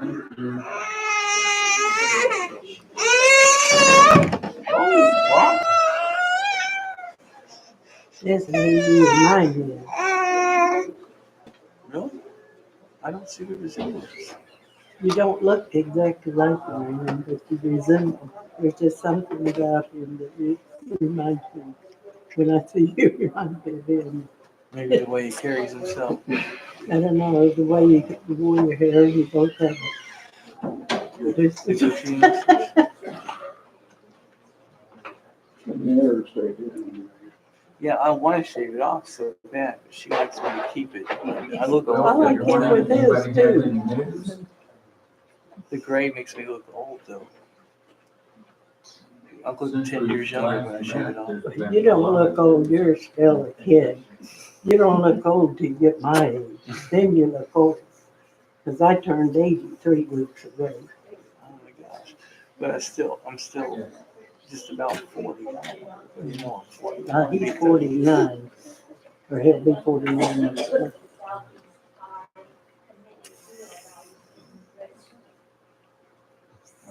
What? This may be my head. Really? I don't see the resemblance. You don't look exactly like him, but you resemble. There's just something about him that reminds me. When I see you, it reminds me of him. Maybe the way he carries himself. I don't know, the way you wore your hair, you both have it. It's a genius. Yeah, I want to shave it off so bad, but she likes me to keep it. I look I old. like him with his too. The gray makes me look old though. I'm looking 10 years younger when I shave it off. You don't look old, you're still a kid. You don't look old till you get my age. Then you look old. Because I turned 80 3 weeks ago. Oh my gosh. But I'm still just about 40. You know I'm 40. He's 49. Or he'll be 49 next month.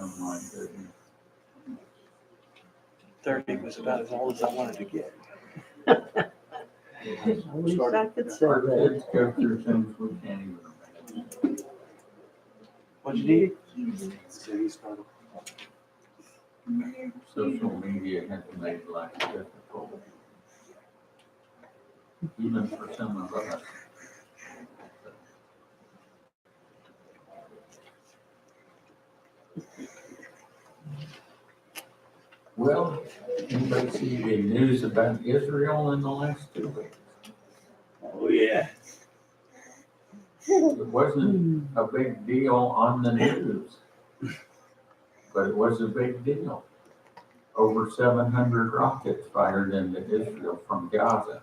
Oh my goodness. 30 was about as old as I wanted to get. I wish I could say Our that. kids go through things we can't even imagine. What'd you Social media has made life difficult, even for some of us. Well, anybody see the news about Israel in the last 2 weeks? Oh yeah. It wasn't a big deal on the news, but it was a big deal. Over 700 rockets fired into Israel from Gaza.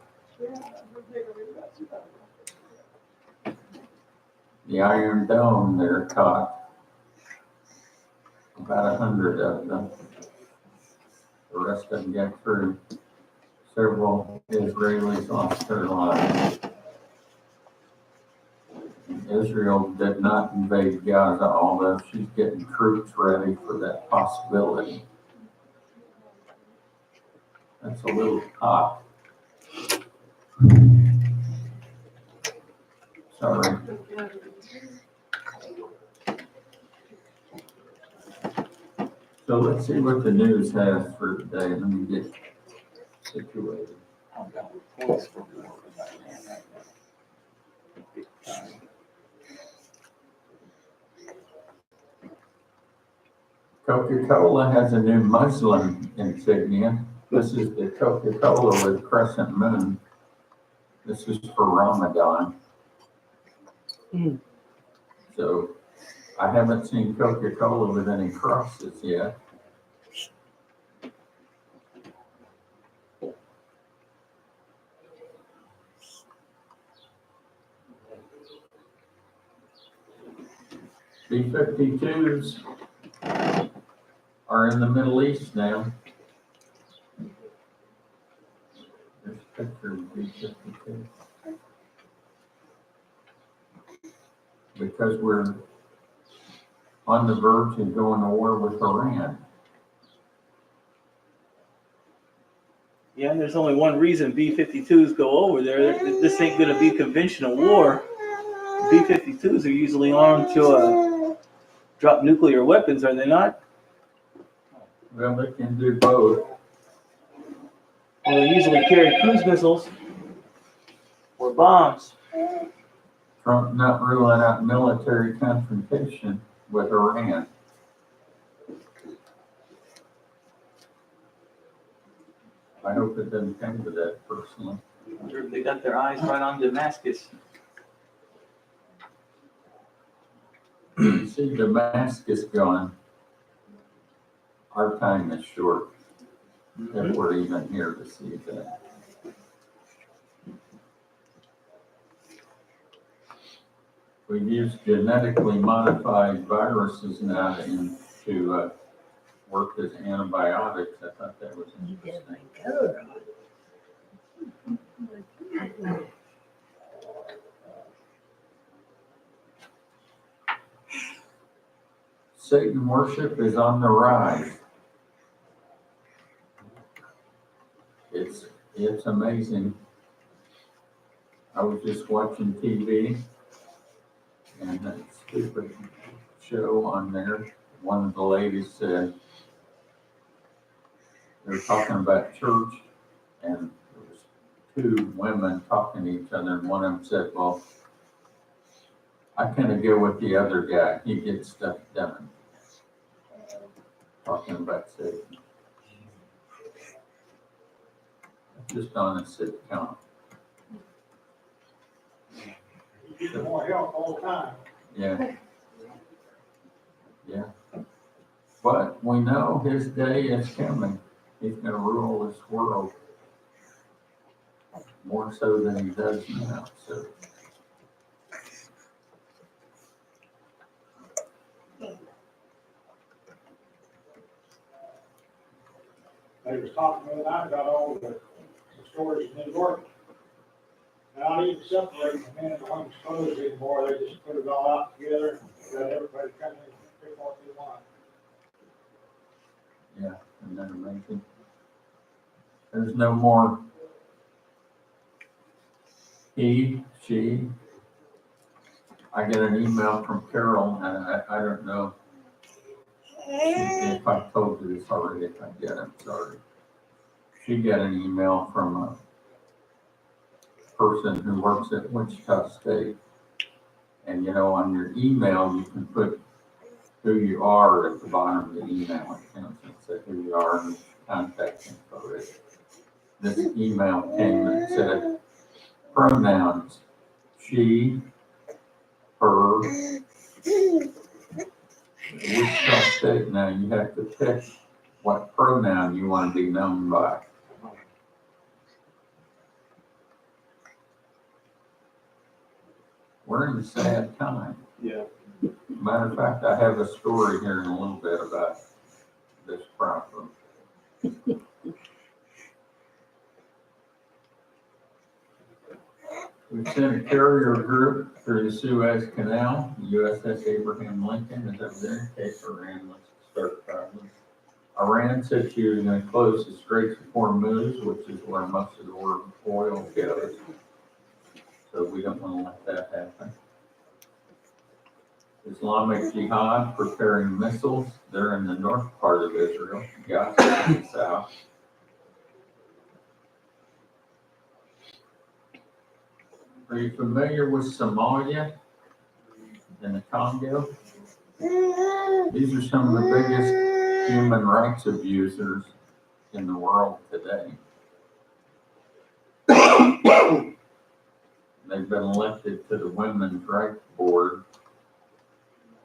The Iron Dome, they're caught. About 100 of them. The rest of them got through. Several Israelis lost their lives. Israel did not invade Gaza, although she's getting troops ready for that possibility. That's a little hot. Sorry. So let's see what the news has for today. Let me get situated. I've got points for war right now. Big time. Coca-Cola has a new Muslim insignia. This is the Coca-Cola with crescent moon. This is for Ramadan. So I haven't seen Coca-Cola with any crosses yet. B-52s are in the Middle East now. There's a picture of B-52. Because we're on the verge of going to war with Iran. Yeah, there's only one reason B-52s go over there. This ain't going to be conventional war. B-52s are usually armed to drop nuclear weapons, are they not? Well, they can do both. Well, they usually carry cruise missiles or bombs. Trump not ruling out military confrontation with Iran. I hope it doesn't come to that personally. They got their eyes right on Damascus. You see Damascus going, our time is short. If we're even here to see that. We've used genetically modified viruses now to work as antibiotics. I thought that was interesting. Satan worship is on the rise. It's amazing. I was just watching TV and that stupid show on there. One of the ladies said, they were talking about church, and there was two women talking to each other, and one of them said, well, I kind of go with the other guy. He gets stuff done. Talking about Satan. Just on a sitcom. You get more help all the time. Yeah. Yeah. But we know his day is coming. He's going to rule this world more so than he does now. So. They was talking to me, and I got all the stories in New York. Not even separating the men and the women's clothes anymore, they just put it all out together, let everybody come in and pick what they want. Yeah, isn't that amazing? There's no more he, she. I get an email from Carol, and I don't know if I told you this already. If I did, I'm sorry. She got an email from a person who works at Wichita State. And you know, on your email, you can put who you are at the bottom of the email. It comes and say who you are and contact info. This email came and said pronouns: she, her. Wichita State, now you have to pick what pronoun you want to be known by. We're in a sad time. Yeah. Matter of fact, I have a story here in a little bit about this problem. We sent a carrier group through the Suez Canal, USS Abraham Lincoln is over there in case Iran wants to start problems. Iran said she was going to close the Straits of Hormuz, which is where most of the world oil goes. So we don't want to let that happen. Islamic Jihad preparing missiles. They're in the north part of Israel, Gaza in the south. Are you familiar with Somalia and the Congo? These are some of the biggest human rights abusers in the world today. They've been elected to the Women's Rights Board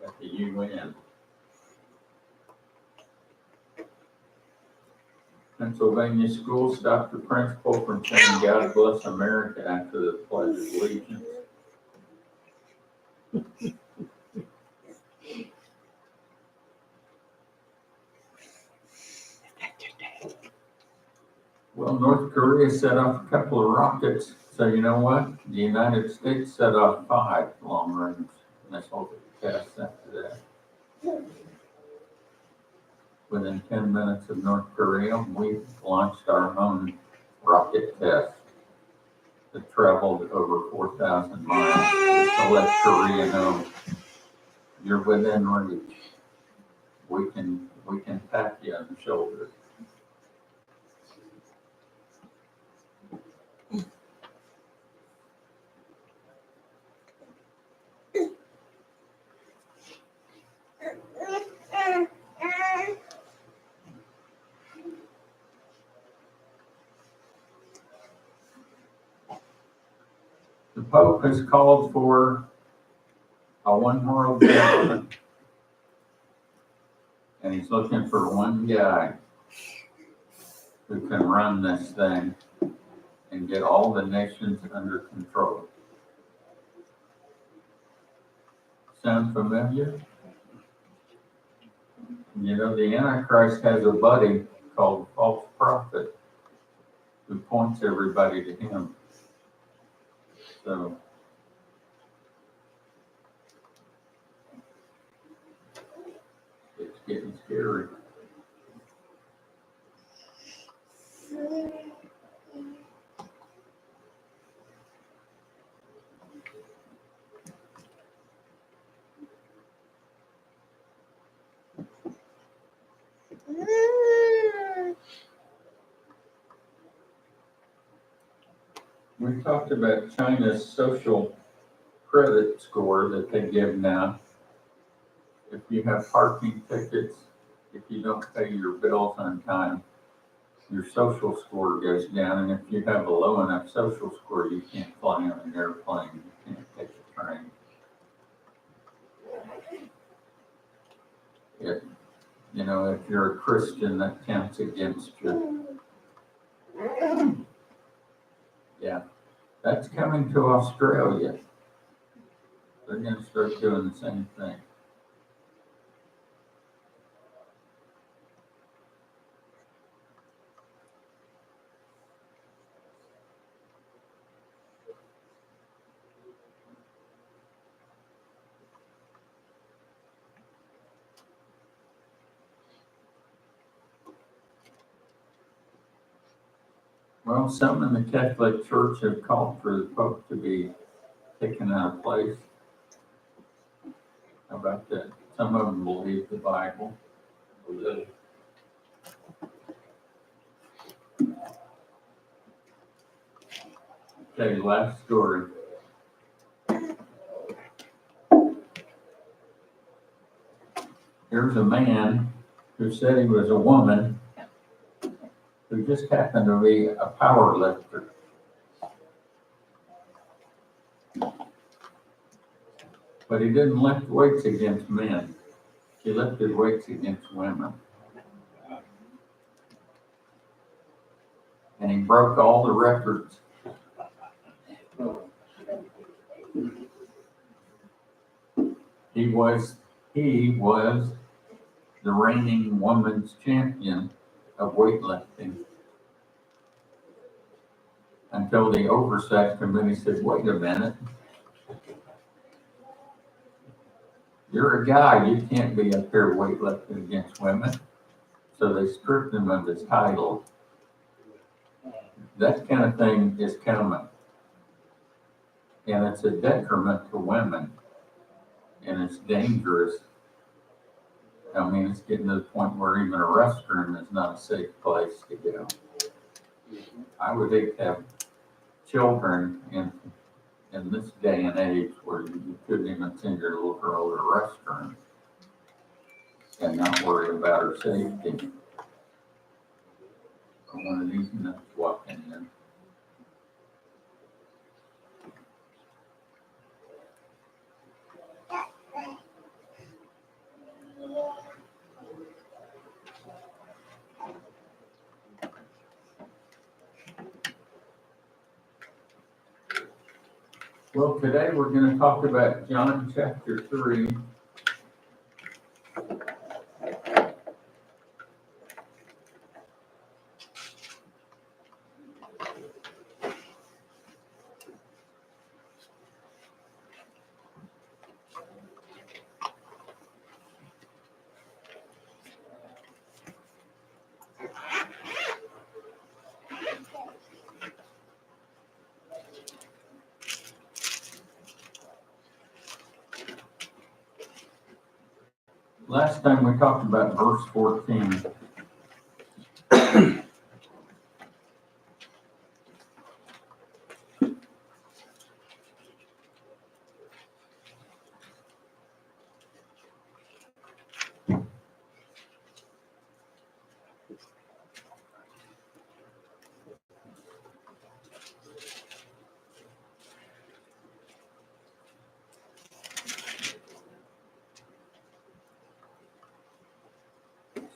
at the UN. Pennsylvania school stopped the principal from saying God bless America after the Pledge of Allegiance. Well, North Korea set off a couple of rockets, so you know what? The United States set off 5 long-range missile tests after that. Within 10 minutes of North Korea, we launched our own rocket test that traveled over 4,000 miles just to let Korea know you're within reach. We can tap you on the shoulder. The Pope has called for a one world government, and he's looking for one guy who can run this thing and get all the nations under control. Sound familiar? You know, the Antichrist has a buddy called false prophet who points everybody to him. So getting scary. We talked about China's social credit score that they give now. If you have parking tickets, if you don't pay your bills on time, your social score goes down. And if you have a low enough social score, you can't fly on an airplane, you can't take a train. If you're a Christian, that counts against you. Yeah, that's coming to Australia. They're going to start doing the same thing. Well, some in the Catholic Church have called for the Pope to be taken out of place. How about that? Some of them believe the Bible. Okay, last story. Here's a man who said he was a woman who just happened to be a power lifter. But he didn't lift weights against men. He lifted weights against women. And he broke all the records. He was the reigning women's champion of weightlifting until the oversight committee said, wait a minute, you're a guy, you can't be up here weightlifting against women. So they stripped him of his title. That kind of thing is coming. And it's a detriment to women. And it's dangerous. I mean, it's getting to the point where even a restroom is not a safe place to go. I would hate to have children in this day and age where you couldn't even send your little girl to a restroom and not worry about her safety. Or one of these nuts walking in. Well, today we're going to talk about John chapter 3. Last time we talked about verse 14.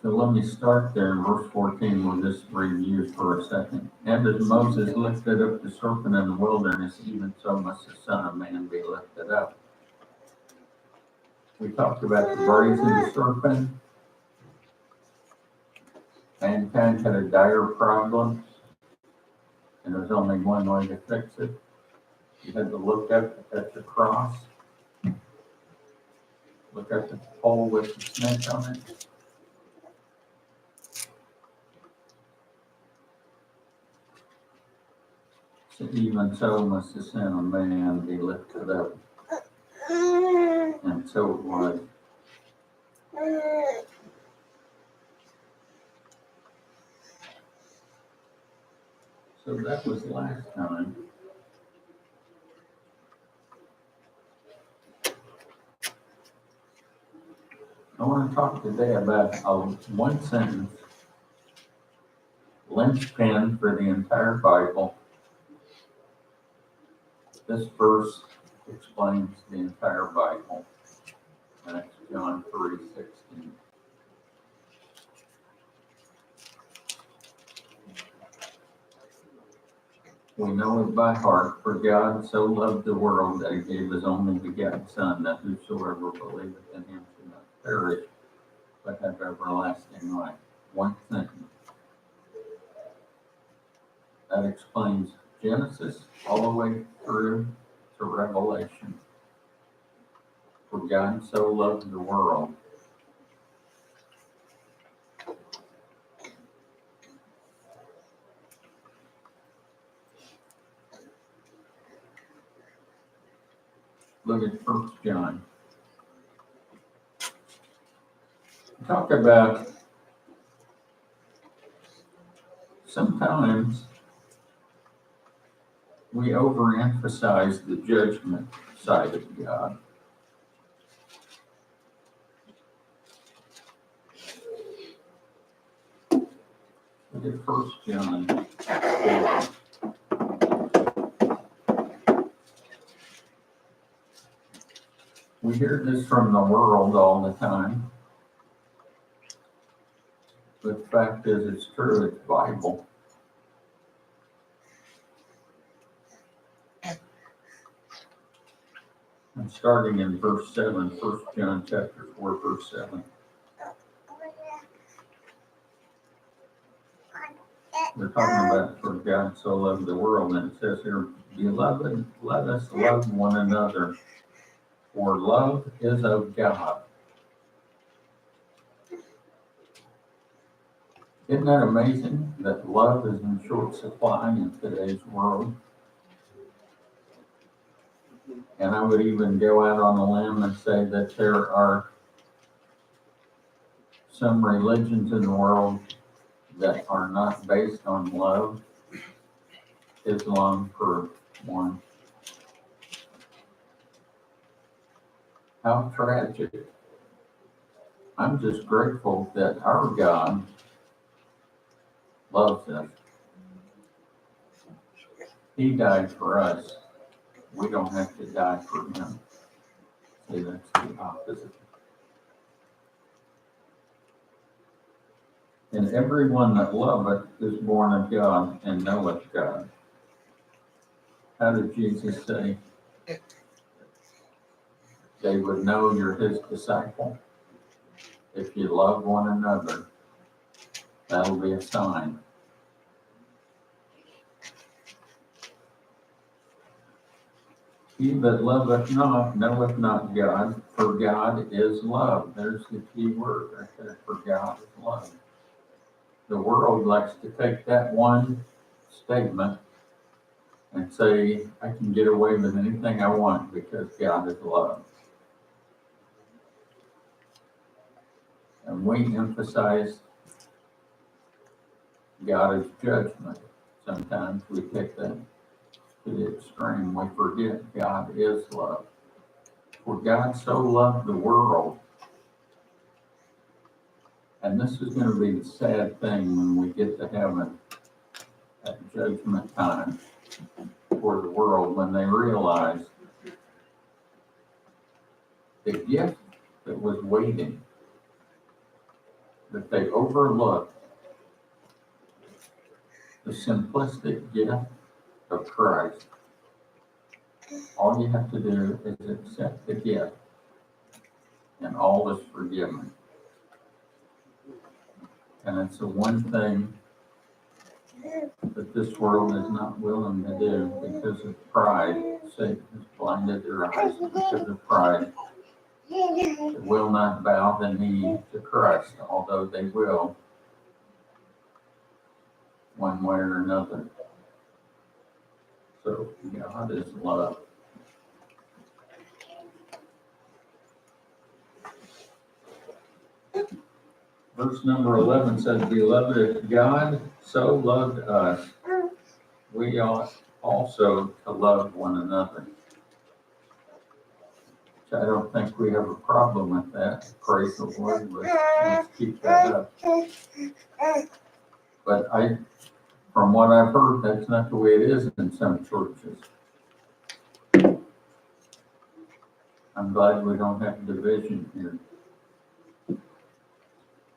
So let me start there in verse 14. We'll just review for a second. And as Moses lifted up the serpent in the wilderness, even so must the Son of Man be lifted up. We talked about the brazen serpent. Mankind had a dire problem, and there was only one way to fix it. You had to look up at the cross, look at the pole with the snake on it, Even so must the Son of Man be lifted up. And so it was. So that was last time. I want to talk today about one sentence, linchpin for the entire Bible. This verse explains the entire Bible. And it's John 3:16. We know it by heart, for God so loved the world that he gave his only begotten Son, that whosoever believeth in him should not perish, but have everlasting life. One sentence. That explains Genesis all the way through to Revelation. For God so loved the world. Look at 1 John. Talk about sometimes we overemphasize the judgment side of God. Look at 1 John 4. We hear this from the world all the time. But the fact is, it's true, it's Bible. I'm starting in verse 7, 1 John chapter 4, verse 7. We're talking about for God so loved the world, and it says here, Beloved, let us love one another, for love is of God. Isn't that amazing that love is in short supply in today's world? And I would even go out on a limb and say that there are some religions in the world that are not based on love. Islam, for one. How tragic. I'm just grateful that our God loves us. He died for us. We don't have to die for him. See, that's the opposite. And everyone that loveth is born of God and knoweth God. How did Jesus say they would know you're his disciple? If you love one another, that'll be a sign. He that loveth not knoweth not God, for God is love. There's the key word right there, for God is love. The world likes to take that one statement and say, I can get away with anything I want because God is love. And we emphasize God is judgment. Sometimes we take that to the extreme. We forget God is love. For God so loved the world. And this is going to be the sad thing when we get to heaven at judgment time for the world, when they realize the gift that was waiting, that they overlooked the simplistic gift of Christ. All you have to do is accept the gift, and all is forgiven. And it's the one thing that this world is not willing to do because of pride. Satan has blinded their eyes because of pride. They will not bow the knee to Christ, although they will one way or another. So God is love. Verse number 11 says, Beloved, if God so loved us, we ought also to love one another. I don't think we have a problem with that. Praise the Lord. Let's keep that up. But from what I've heard, that's not the way it is in some churches. I'm glad we don't have division here.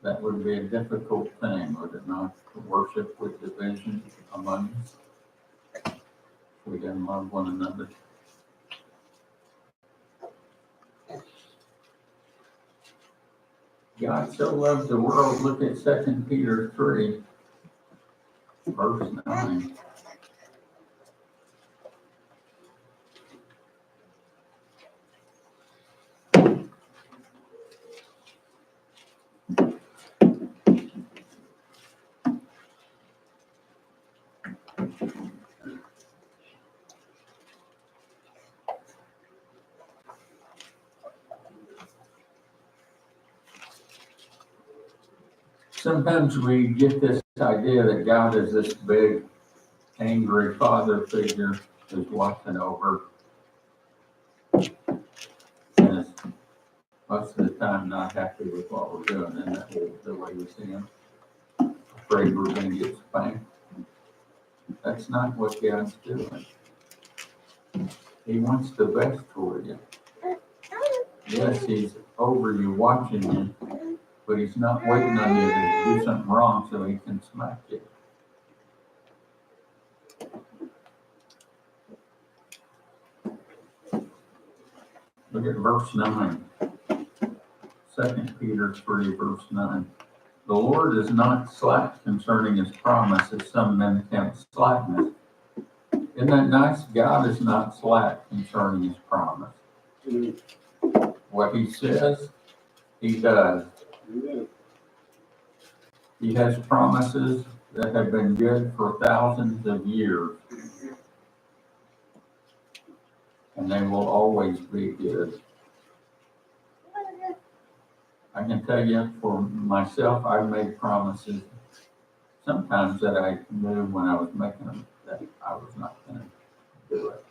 That would be a difficult thing, would it not, to worship with division among us? We didn't love one another. God so loved the world. Look at 2 Peter 3, verse 9. Sometimes we get this idea that God is this big, angry father figure who's watching over, and is most of the time not happy with what we're doing, and that's the way we see him. Afraid we're going to get spanked. That's not what God's doing. He wants the best for you. Yes, he's over you, watching you, but he's not waiting on you to do something wrong so he can smack you. Look at verse 9. 2 Peter 3, verse 9. The Lord is not slack concerning his promise, as some men count slackness. Isn't that nice? God is not slack concerning his promise. What he says, he does. He has promises that have been good for thousands of years, and they will always be good. I can tell you, for myself, I've made promises sometimes that I knew when I was making them that I was not going to do it.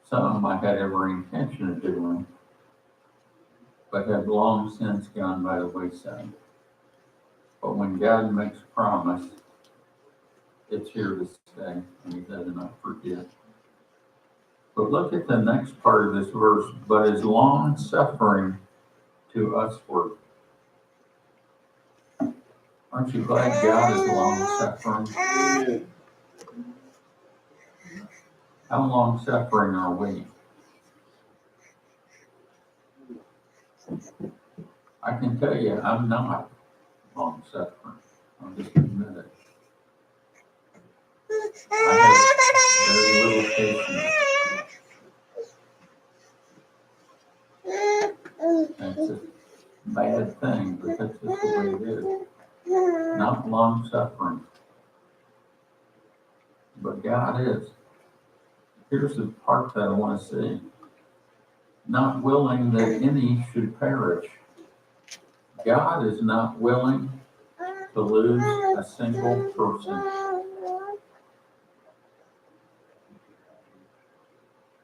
Some of them I had every intention of doing, but have long since gone by the wayside. But when God makes a promise, it's here to stay, and he does not forget. But look at the next part of this verse, but is long suffering to usward. Aren't you glad God is long suffering? How long suffering are we? I can tell you, I'm not long suffering. I'll just admit it. I have very little patience. That's a bad thing, but that's just the way it is. Not long suffering. But God is. Here's the part that I want to see. Not willing that any should perish. God is not willing to lose a single person.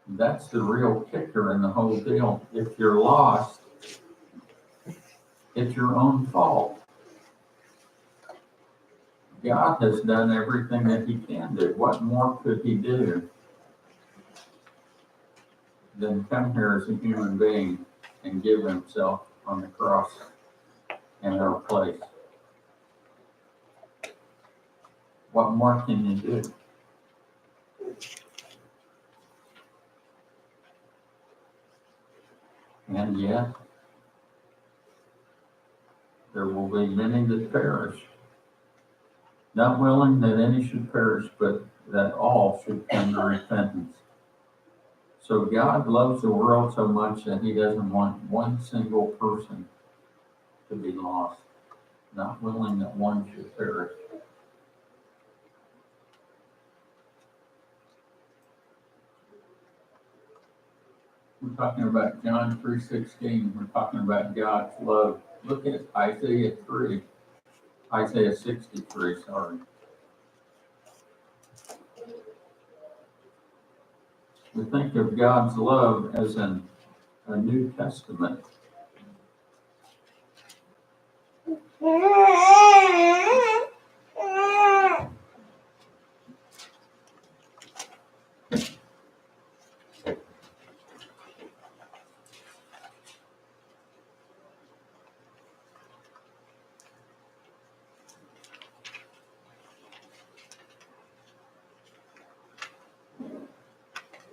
That's the real kicker in the whole deal. If you're lost, it's your own fault. God has done everything that he can do. What more could he do than come here as a human being and give himself on the cross in our place? What more can you do? And yet, there will be many that perish. Not willing that any should perish, but that all should come to repentance. So God loves the world so much that he doesn't want one single person to be lost. Not willing that one should perish. We're talking about John 3:16. We're talking about God's love. Look at Isaiah 63, sorry. We think of God's love as a New Testament.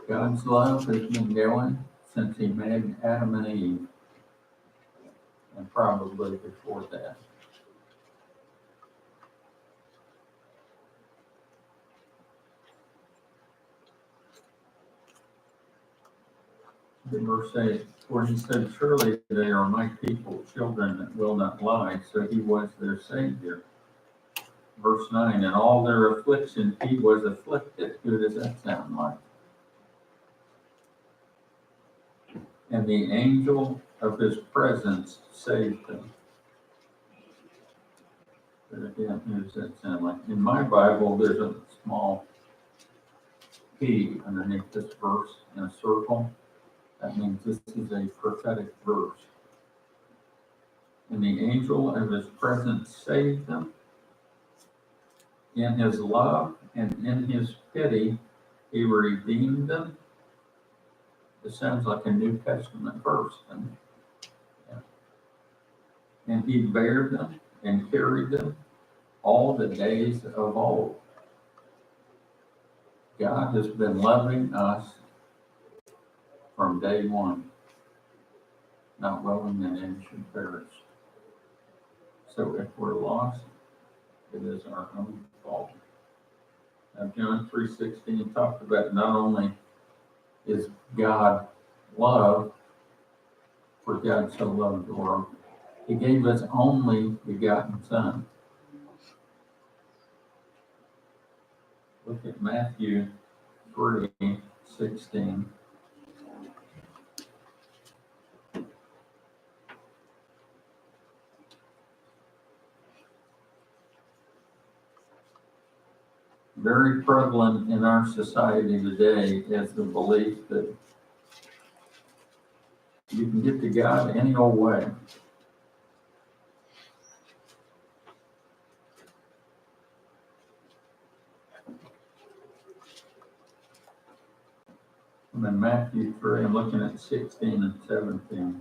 God's love has been going since he made Adam and Eve, and probably before that. In verse 8, where he said, surely they are my people, children that will not lie, so he was their Savior. Verse 9, in all their affliction he was afflicted. Who does that sound like? And the angel of his presence saved him. But again, who does that sound like? In my Bible, there's a small P underneath this verse in a circle. That means this is a prophetic verse. And the angel of his presence saved them. In his love and in his pity, he redeemed them. This sounds like a New Testament verse, doesn't it? Yeah. And he bare them and carried them all the days of old. God has been loving us from day one, not willing that any should perish. So if we're lost, it is our own fault. Now, John 3:16 talked about not only is God love, for God so loved the world, he gave his only begotten Son. Look at Matthew 3:16. Very prevalent in our society today is the belief that you can get to God any old way. I'm in Matthew 3, I'm looking at 16 and 17.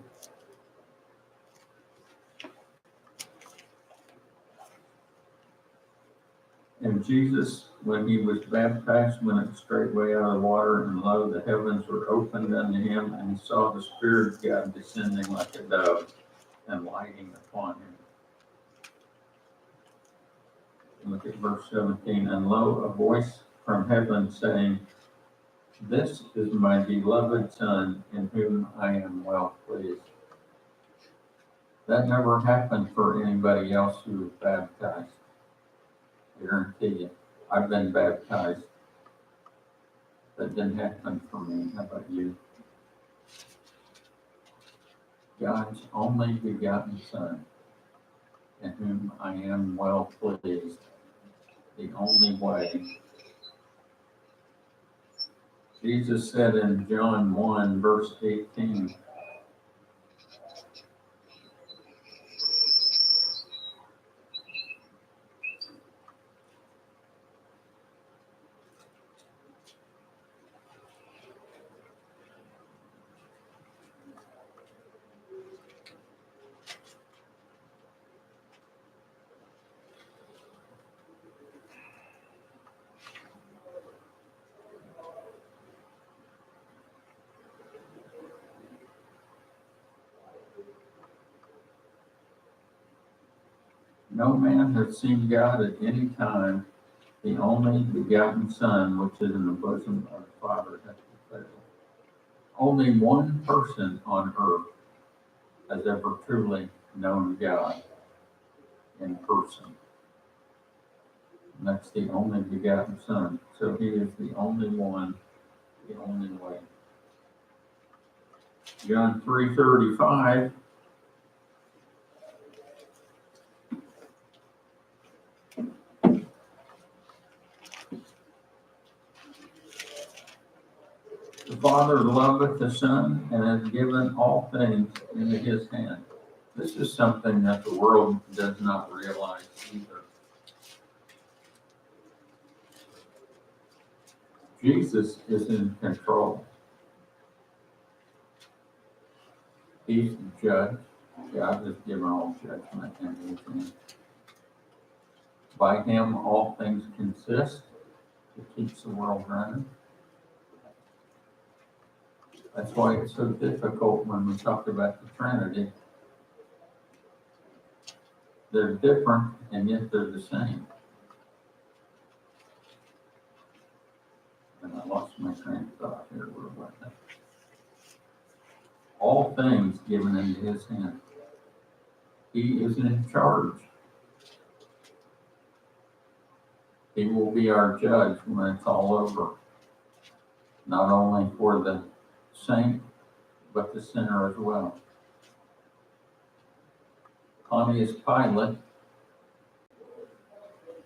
And Jesus, when he was baptized, went up straightway out of the water, and lo, the heavens were opened unto him, and he saw the Spirit of God descending like a dove and lighting upon him. And look at verse 17. And lo, a voice from heaven saying, this is my beloved Son, in whom I am well pleased. That never happened for anybody else who was baptized. I guarantee you. I've been baptized. That didn't happen for me. How about you? God's only begotten Son, in whom I am well pleased. The only way. Jesus said in John 1, verse 18, no man has seen God at any time. The only begotten Son, which is in the bosom of the Father, has declared. Only one person on earth has ever truly known God in person. And that's the only begotten Son. So he is the only one, the only way. John 3:35. The Father loveth the Son and has given all things into his hand. This is something that the world does not realize either. Jesus is in control. He's the judge. God has given all judgment into his hand. By him all things consist. It keeps the world running. That's why it's so difficult when we talk about the Trinity. They're different, and yet they're the same. And I lost my train of thought here. Where was I? All things given into his hand. He is in charge. He will be our judge when it's all over. Not only for the saint, but the sinner as well. Pontius Pilate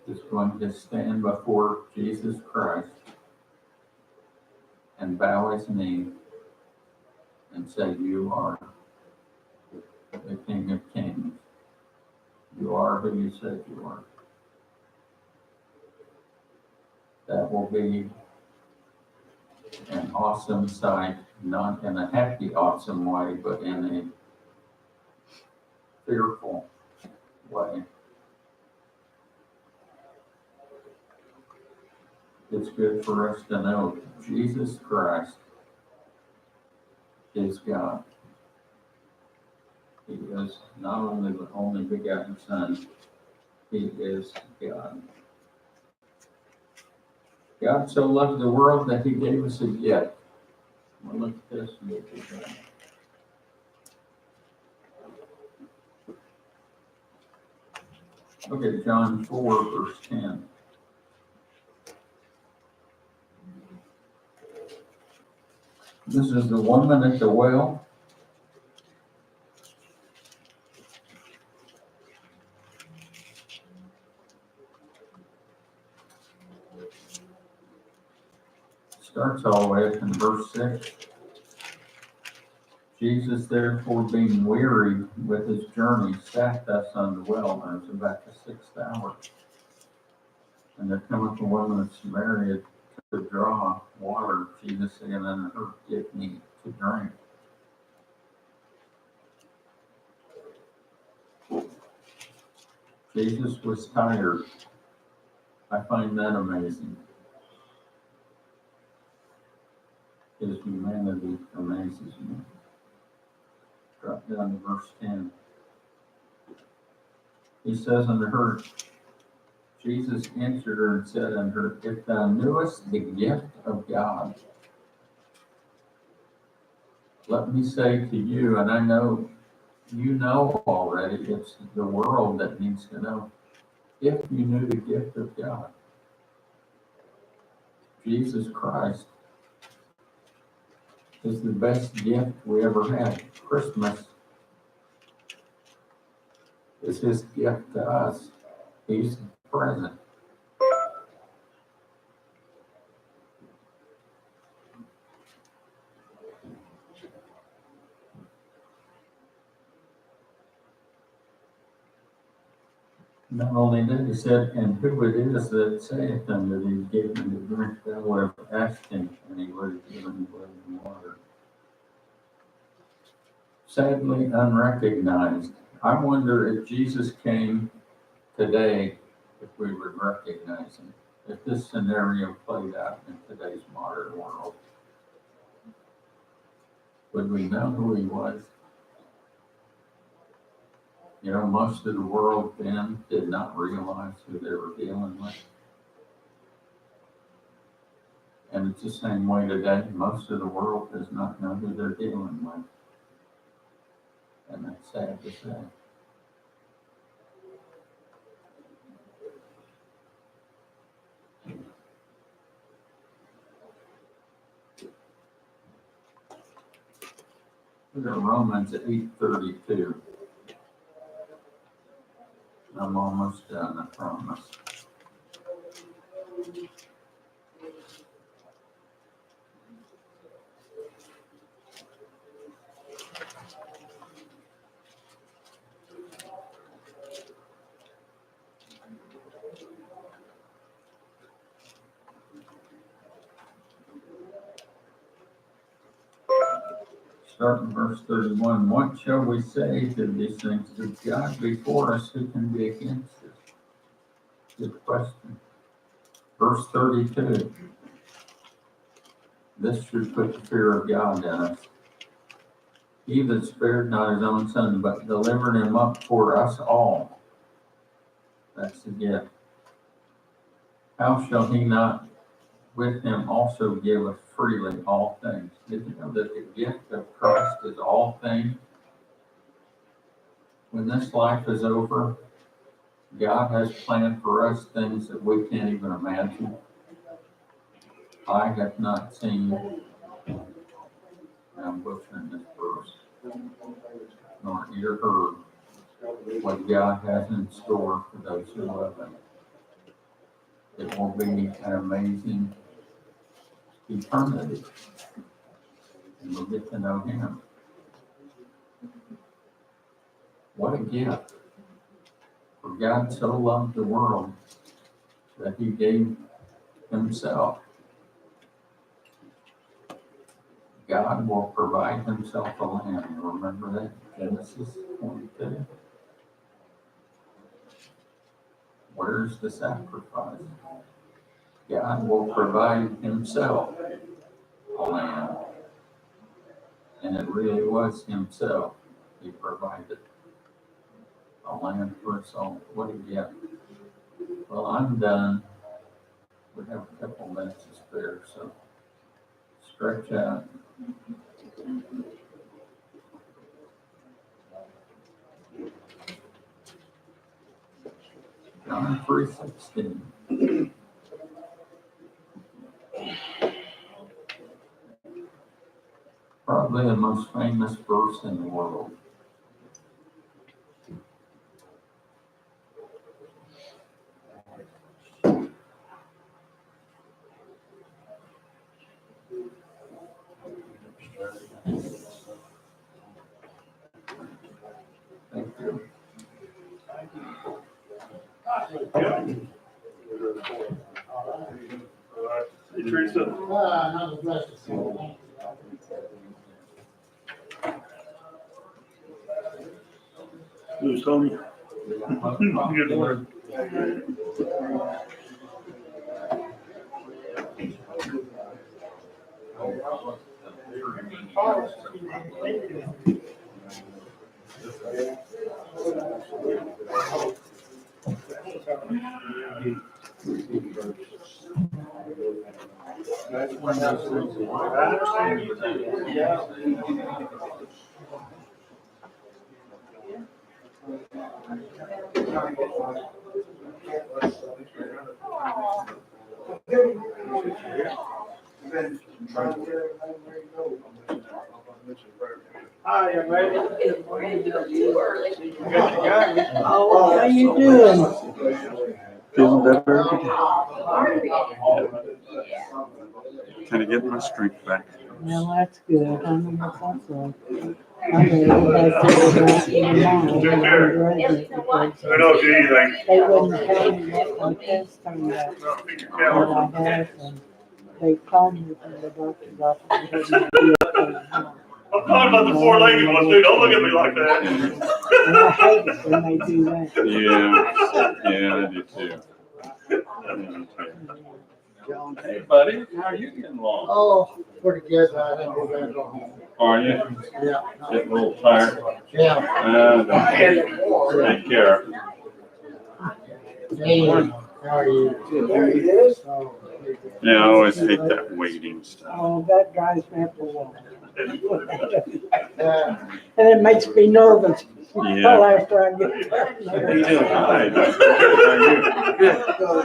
is going to stand before Jesus Christ and bow his knee and say, "You are the King of Kings. You are who you said you are." That will be an awesome sight, not in a happy, awesome way, but in a fearful way. It's good for us to know that Jesus Christ is God. He is not only the only begotten Son, he is God. God so loved the world that he gave us a gift. Well, look at this. And look at that. Look at John 4, verse 10. This is the woman at the well. Starts all the way up in verse 6. Jesus, therefore, being weary with his journey, sat thus on the well, and it was about the 6th hour. And there cometh a woman of Samaria to draw water. Jesus said unto her, "Give me to drink." Jesus was tired. I find that amazing. His humanity amazes me. Drop down to verse 10. He says unto her, Jesus answered her and said unto her, "If thou knewest the gift of God," let me say to you, and I know you know already, it's the world that needs to know. If you knew the gift of God, Jesus Christ is the best gift we ever had. Christmas is his gift to us. He's present. Not only that, he said, "And who it is that saith unto thee, Give me to drink, thou would have asked him, and he would have given you living water." Sadly unrecognized. I wonder if Jesus came today, if we would recognize him. If this scenario played out in today's modern world, would we know who he was? You know, most of the world then did not realize who they were dealing with. And it's the same way today. Most of the world does not know who they're dealing with. And that's sad to say. Look at Romans 8:32. I'm almost done, I promise. Starting verse 31, what shall we say to these things? If God be for us, who can be against us? Good question. Verse 32, this should put the fear of God in us. He that spared not his own son, but delivered him up for us all. That's the gift. How shall he not with him also give us freely all things? Did you know that the gift of Christ is all things? When this life is over, God has planned for us things that we can't even imagine. I have not seen, I'm butchering this verse, nor ear heard what God has in store for those who love Him. It will be an amazing eternity, and we'll get to know Him. What a gift! For God so loved the world that He gave Himself. God will provide Himself a lamb. Remember that? Genesis 22. Where's the sacrifice? God will provide Himself a lamb. And it really was Himself He provided. A lamb for us all. What a gift. Well, I'm done. We have a couple minutes to spare, so stretch out. John 3:16. Probably the most famous verse in the world. Thank you. Hey, Teresa. Who's Tony? Good morning. Hi, young lady. Oh, how you doing? Feeling better every day. Kind of getting my strength back. Well, that's good. I don't know what that's like. I'm ready to go back to the rest of the mall. Take care. I don't do anything. They wouldn't tell me what my test turned out, Pick your what calendar. I had, and they called me from the doctor's office. and had me do it for the mall. I'm talking about the four-legged ones, dude. Don't look at me like that. And I hate it when they do that. Yeah, I do too. Hey, buddy, how are you getting along? Oh, pretty good. I didn't go back home. Are you Yeah. getting a little tired? Yeah. Take care. Hey, how are you? There he is. Oh, Yeah, I always hate that waiting stuff. Oh, that drives me up the wall. yeah. And it makes me nervous. Yeah. Well, after I get there. How you doing? Hi, Dr. Good. How are you? Good.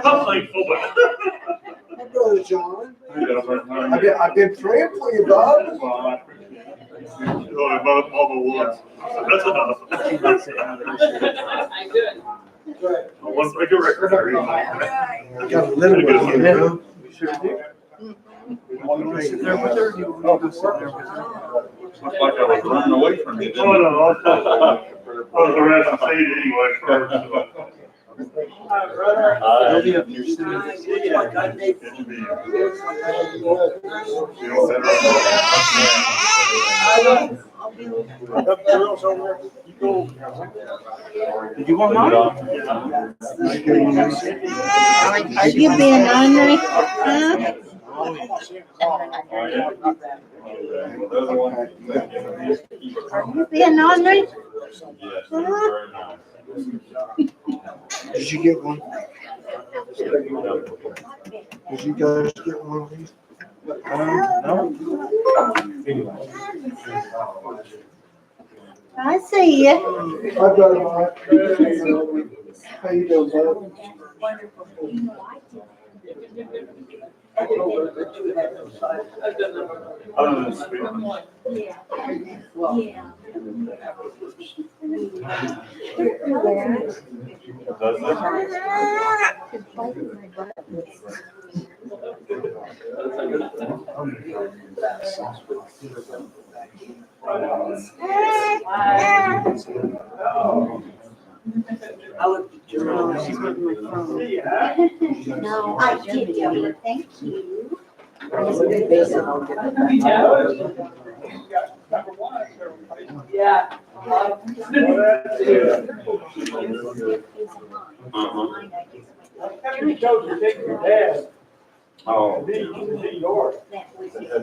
I'm thankful, but Brother John, Hi, Deborah. How are you? I've been praying for you, bud. Well, I appreciate it. Mama wants. That's enough. She likes it out of this year. I do. One break a record. I got a little one here, huh? We sure do. You wanna sit there with her? You wanna go sit there with her? Looks like I was running away from you. Oh, no. I was around the state anyway first. They'll be up here soon. Did you want mine? Are you being ornery? Huh? Are you being ornery? Did you get one? Did you guys get one of these? No. I see you. I got one. How you doing, bud? I looked at your phone. She's looking at my phone. No, I did tell you. Thank you. Yeah. He chose to take your dad, Oh. and then you see yours.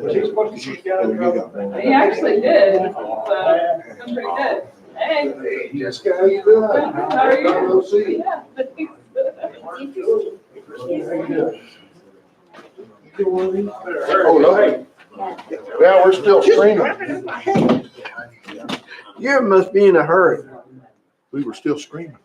Was he supposed to shoot down the road? He actually did, so it was pretty good. Hey. Hey, Jessica, how you doing? How are you? Long no see. Yeah. Oh, no. Yeah, we're still screaming. You must be in a hurry. We were still screaming.